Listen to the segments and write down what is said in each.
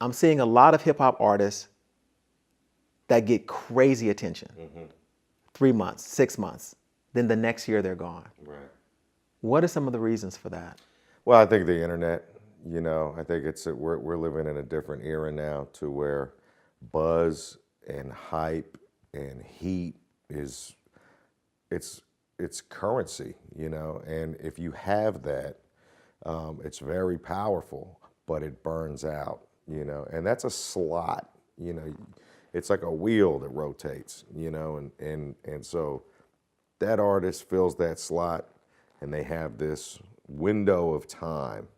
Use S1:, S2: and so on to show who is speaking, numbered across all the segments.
S1: I'm seeing a lot of hip hop artists that get crazy attention. 3 months, 6 months, then the next year they're gone.
S2: Right.
S1: What are some of the reasons for that?
S2: Well, I think the internet, I think we're living in a different era now to where buzz and hype and heat it's currency, and if you have that, it's very powerful, but it burns out, and that's a slot, it's like a wheel that rotates, and so that artist fills that slot, and they have this window of time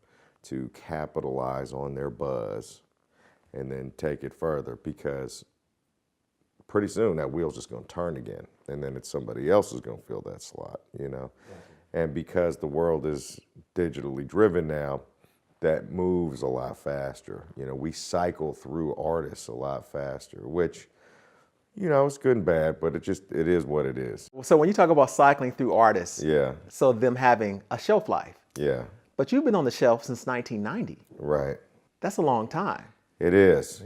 S2: to capitalize on their buzz and then take it further, because pretty soon that wheel's just going to turn again, and then it's somebody else who's going to fill that slot, And because the world is digitally driven now, that moves a lot faster. We cycle through artists a lot faster, which, it's good and bad, but it is what it is.
S1: So when you talk about cycling through artists,
S2: Yeah.
S1: so them having a shelf life,
S2: Yeah.
S1: but you've been on the shelf since 1990.
S2: Right.
S1: That's a long time.
S2: It is,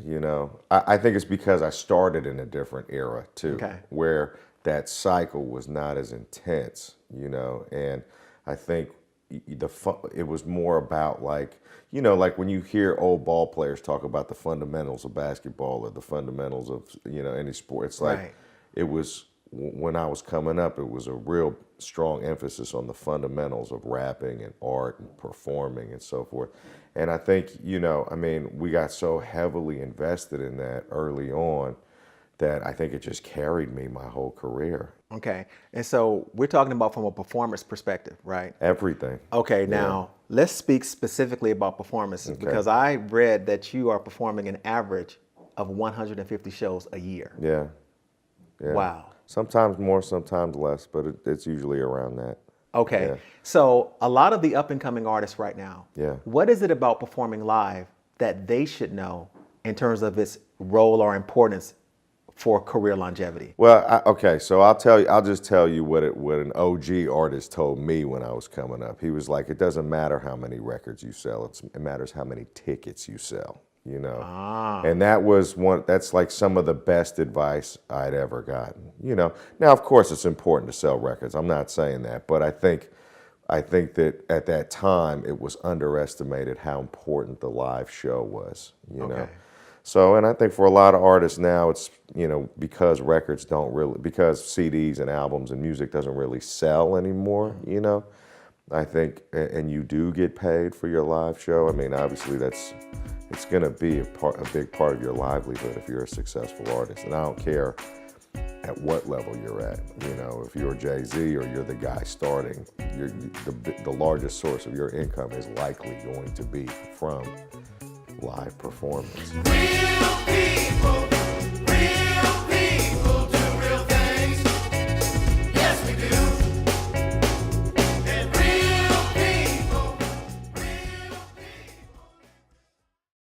S2: I think it's because I started in a different era too,
S1: Okay.
S2: where that cycle was not as intense, and I think it was more about like when you hear old ball players talk about the fundamentals of basketball or the fundamentals of, any sport, it's like,
S1: Right.
S2: It was, when I was coming up, it was a real strong emphasis on the fundamentals of rapping and art and performing and so forth. And I think, we got so heavily invested in that early on that I think it just carried me my whole career.
S1: Okay. And so we're talking about from a performance perspective, right?
S2: Everything.
S1: Okay. Now let's speak specifically about performances,
S2: Okay.
S1: because I read that you are performing an average of 150 shows a year.
S2: Yeah. Yeah.
S1: Wow.
S2: Sometimes more, sometimes less, but it's usually around that.
S1: Okay.
S2: Yeah.
S1: So a lot of the up and coming artists right now,
S2: Yeah.
S1: what is it about performing live that they should know in terms of its role or importance for career longevity?
S2: Well, okay, so I'll just tell you what an OG artist told me when I was coming up. He was like, it doesn't matter how many records you sell, it matters how many tickets you sell, And that's like some of the best advice I'd ever gotten, Now, of course, it's important to sell records. I'm not saying that, but I think that at that time it was underestimated how important the live show was,
S1: Okay.
S2: So, and I think for a lot of artists now, it's, because because CDs and albums and music doesn't really sell anymore, I think, and you do get paid for your live show. I mean, obviously it's going to be a big part of your livelihood if you're a successful artist. And I don't care at what level you're at, if you're Jay-Z or you're the guy starting, the largest source of your income is likely going to be from live performance.
S3: Real people.